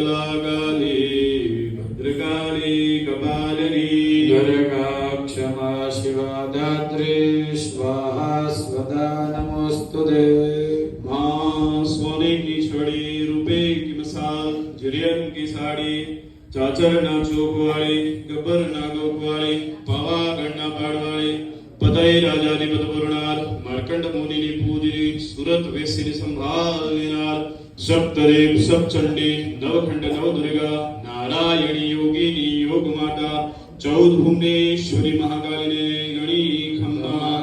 काली भद्रकाली कपालिनी दुर्गा क्षमा शिवा दात्री स्वाहा स्वदा नमोस्तुते। माँ सोने की छड़ी, रुपए की मिसाल, जिरियन की साड़ी, चाचर ना चौक वाली, गब्बर ना गोक वाली, पावागढ़ ना पाड़ वाली, पतई राजा ની પદપૂર્ણાર, માર્કંડ મુનિની પૂજની, સુરત વેસીની સંભાળ લેનાર, સપ્તદેવ સપ્તચંડી, નવખંડ નવદુર્ગા, નારાયણી યોગીની યોગ માતા, 14 ભુવનેશ્વરી મહાકાલીને ગણી ખમ્મા,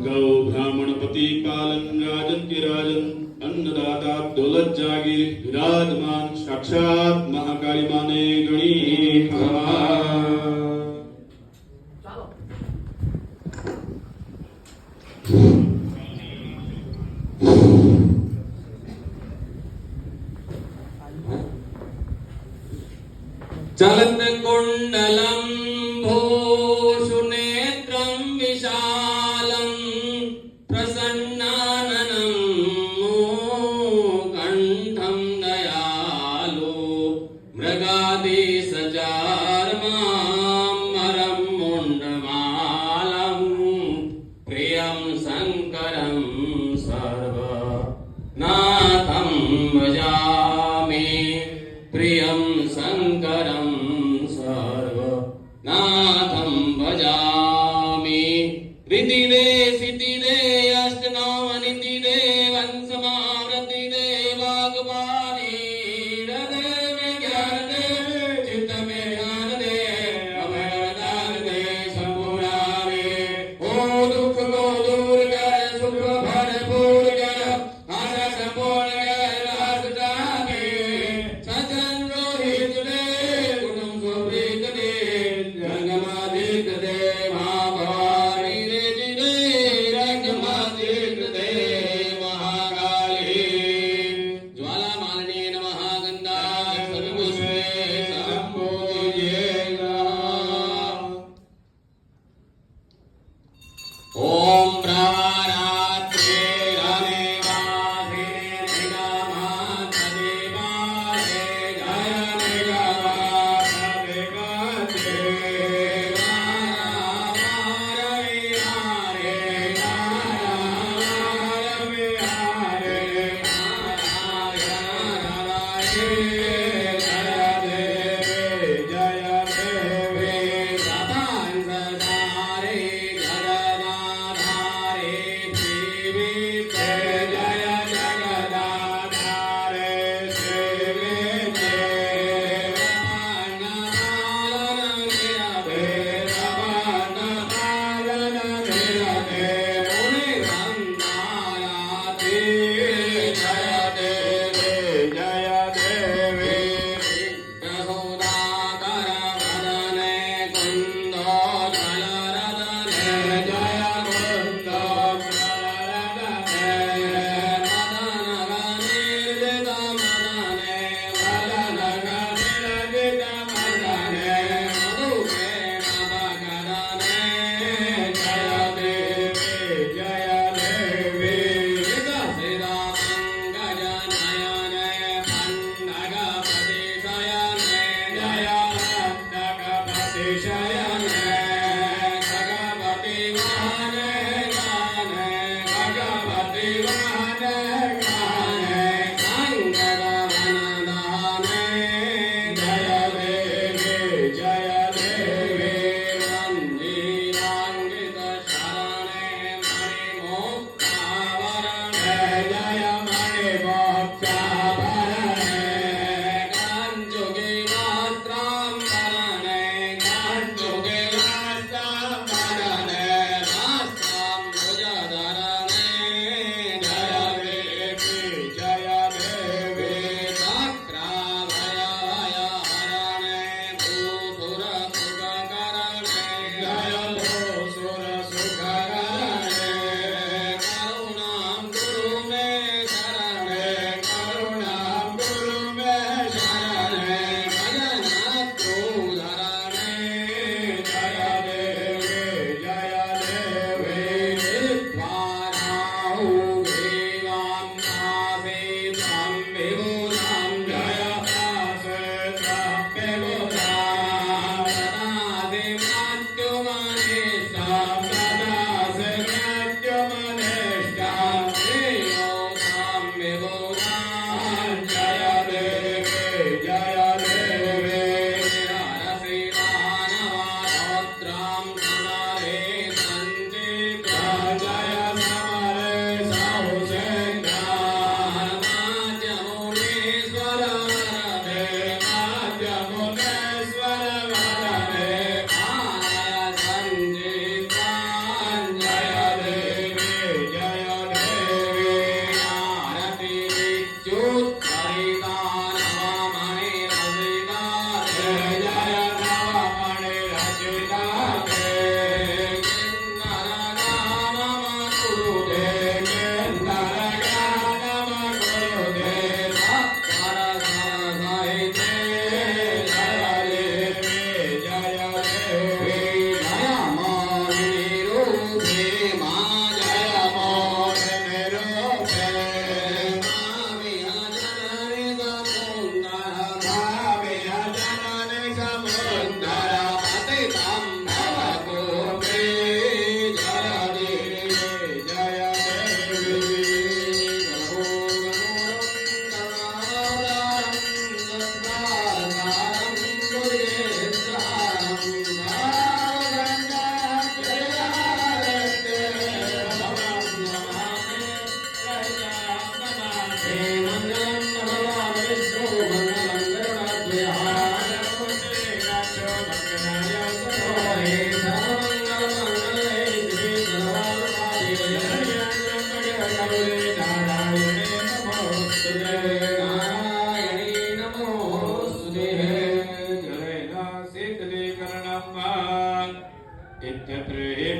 ગૌ બ્રાહ્મણ પતિ પાલન રાજન के राजन, अन्नदाता दौलत जागीर विराजमान साक्षात महाकाली माने गणी खम्मा। चलत कुंडलम भूषुनेत्रम विशालम प्रसन्नाननं कंठं दयालु मृगादि सचार्मामरं मुण्डमालं प्रियं शङ्करं सर्वनाथं भजामि प्रियं शङ्करं सर्वनाथं भजामि। रीतिदे सिद्धिदे अष्टनामनितिदे वंशमावृत्तिदे वाग्वाणी हृदय में ज्ञान दे चित्त में ध्यान दे अभयदान दे संपूर्णावे। ओ दुख को दूर कर सुख भरपूर कर आशा संपूर्ण कर रास जागे सजन रोहित दे कुटुंब सुप्रीत दे जंगमादित दे माँ भवानी रे जी दे जय देवी हरसिदानवादोत्रां समरे सञ्चिता जय समरे सौसेन्द्रा माध्यमुनीश्वर वरदे माध्यमुनेश्वर वरदे आलय सञ्चितां जय देवी जय देवी आरति विद्युत्करिता नवमणिरसिता जय जय नवमणि रचिताते किन्नरगानम कुरुते केन्द्रगानम कुरुते सत्वरसरसहिते जय देवी जय देवी जय मोहिरूपे मा जय जय मोहिनी रूपे भाव्य जननि समुन्दर जय देवी जय देवी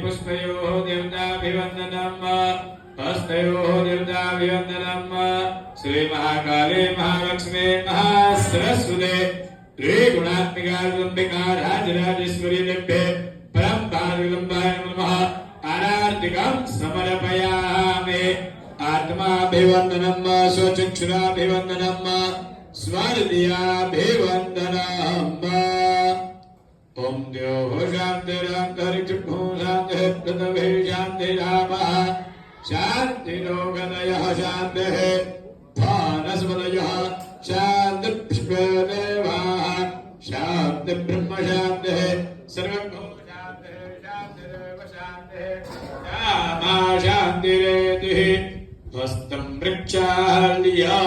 पुष्पयोः देवताभिवन्दनम् हस्तयोः देवताभिवन्दनम् श्री महाकाले महालक्ष्मी महासरस्वते त्रिगुणात्मिका जगदम्बिका राजराजेश्वरी देव्ये परम्पराजगदम्बाय नमः आरार्तिकं समर्पयामि आत्माभिवन्दनम् स्वचक्षुराभिवन्दनम् स्वादियाभिवन्दनम् ओम देव शांतिरंतरिक्षभू शांति पृथ्वी शांतिरामः शांतिरोगदयः शान्तिः भानस्पतयः शान्तिपुष्पदेवाः शान्तिब्रह्म शान्तिः सर्वभूत शान्तिः शान्तिरेव शान्तिः श्यामा शान्तिरेतिः हस्तं वृक्षाल्या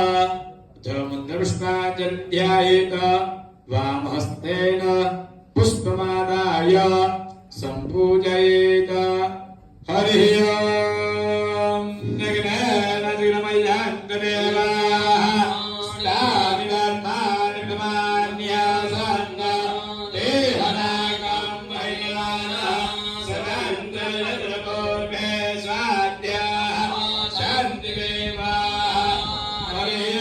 धमन्दपुष्पाञ्जलिध्यायेत वामहस्तेन पुष्पमादाय सम्पूजयेत हरिः ॐ नग्नेनजिनमय्यान्तदेवाः स्तानिधर्माणि प्रमाण्यासन्न देहनाकं महिलाना सदन्तयत्रपूर्वे स्वाद्याः शान्तिदेवाः हरिः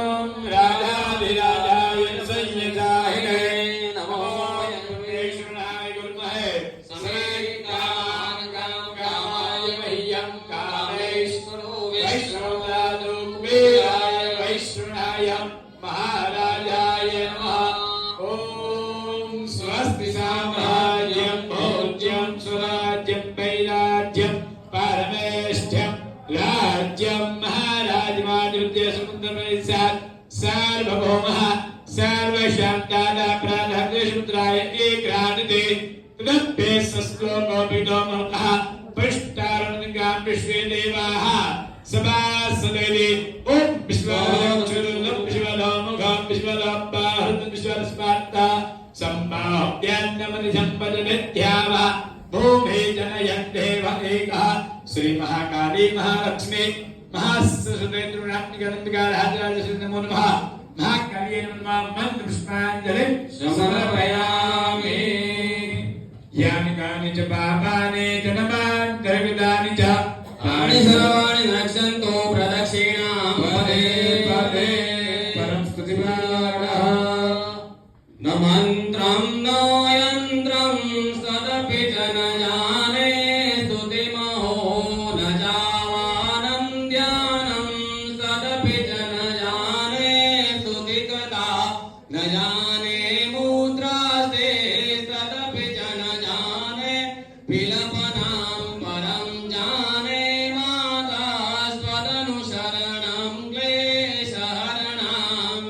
ॐ राजाधिराजाय संयताय महाराजाय नमः ओम स्वस्ति साम्राज्यं भोज्यं स्वराज्यं वैराज्यं परमेष्ठ्यं राज्यं महाराजमादित्य समुद्रपरिसात् सार्वभौमः सर्वशान्तादा प्राणहृदयसमुद्राय एकानिते तदप्ये सस्लोकोपितो महतः पृष्ठारणगां विश्वे देवाः सभासदेवी ओम विश्वलक्षुरलं विश्वलोमुखं विश्वलोपाहृतं विश्वस्पार्ता सम्बाहुत्यान्नमनिसम्पदमित्याव भूमे जनयन् देव एकः श्री महाकाली महालक्ष्मी महासरस्वती त्रिगुणात्मिका राजराजेश्वरी नमो नमः महाकाली नमः मन्त्रपुष्पाञ्जलिं समर्पयामि यानि कानि च पापानि जन्मान्तरकृतानि च तानि सर्वाणि नक्षन्तो प्रदक्षिणां पदे पदे परं स्तुतिपावनः न मन्त्रं न यन्त्रं सदपि च न जाने स्तुतिमहो न जावानं ध्यानं सदपि च न जाने स्तुतिकथा न जाने मुद्रास्ते सदपि च न जाने विलपनां परं जाने माता स्वदनुशरणं क्लेशहरणां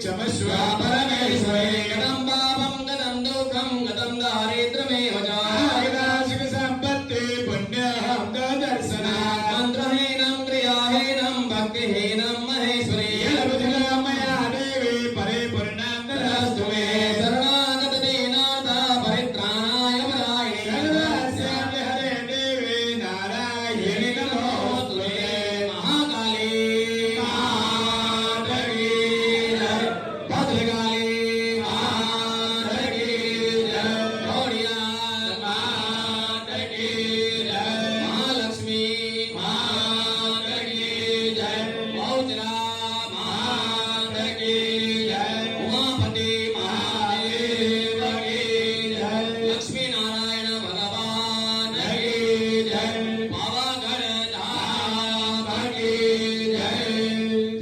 क्षमस्व परमेश्वरी गतं पापं गतं दुःखं गतं दारिद्र्यमेव च आगदाशिक संपत्ति पुण्यं दर्शनात् मन्त्रहीनं क्रियाहीनं भक्तिहीनं महेश्वरी यलबुधिना मया देवी परिपूर्णां ददास्तु मे शरणागत दीनाथ परित्राणाय वरायिणे सर्वस्यापि हरे देवी नारायणि नमोस्तुते महाकाली माता की जय भद्रकाली माता की जय गौड़िया माता की जय महालक्ष्मी माता की जय बहुचरा माता की जय उमापति महादेव महादेव की जय लक्ष्मी नारायण भगवान की जय पावागढ़ धाम माता की जय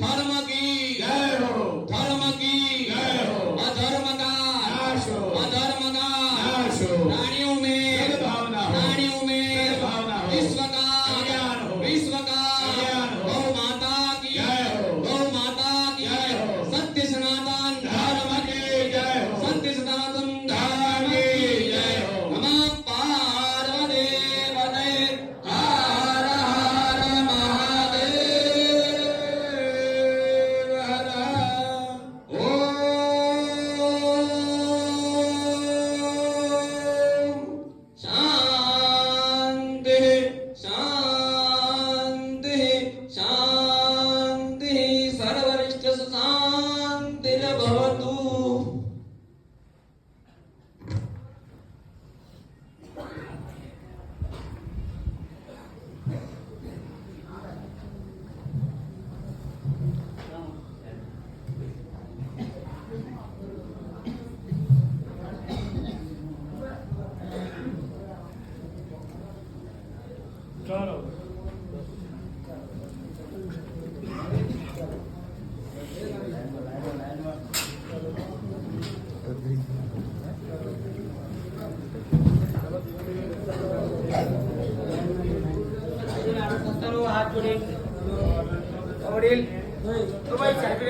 धर्म की जय हो धर्म की जय हो अधर्म का नाश हो अधर्म का नाश हो प्राणियों में सद्भावना हो प्राणियों में सद्भावना हो विश्व का कल्याण हो विश्व का कल्याण हो गौ माता की जय हो गौ माता की जय हो सत्य सनातन धर्म की जय हो सत्य सनातन धर्म की जय हो नमः पार्वती पते हर हर महादेव हर ओम शांति शांति शांति सर्वरिष्ट शांतिर्भवतु हाथ जोड़े वडील तो बाई सायकल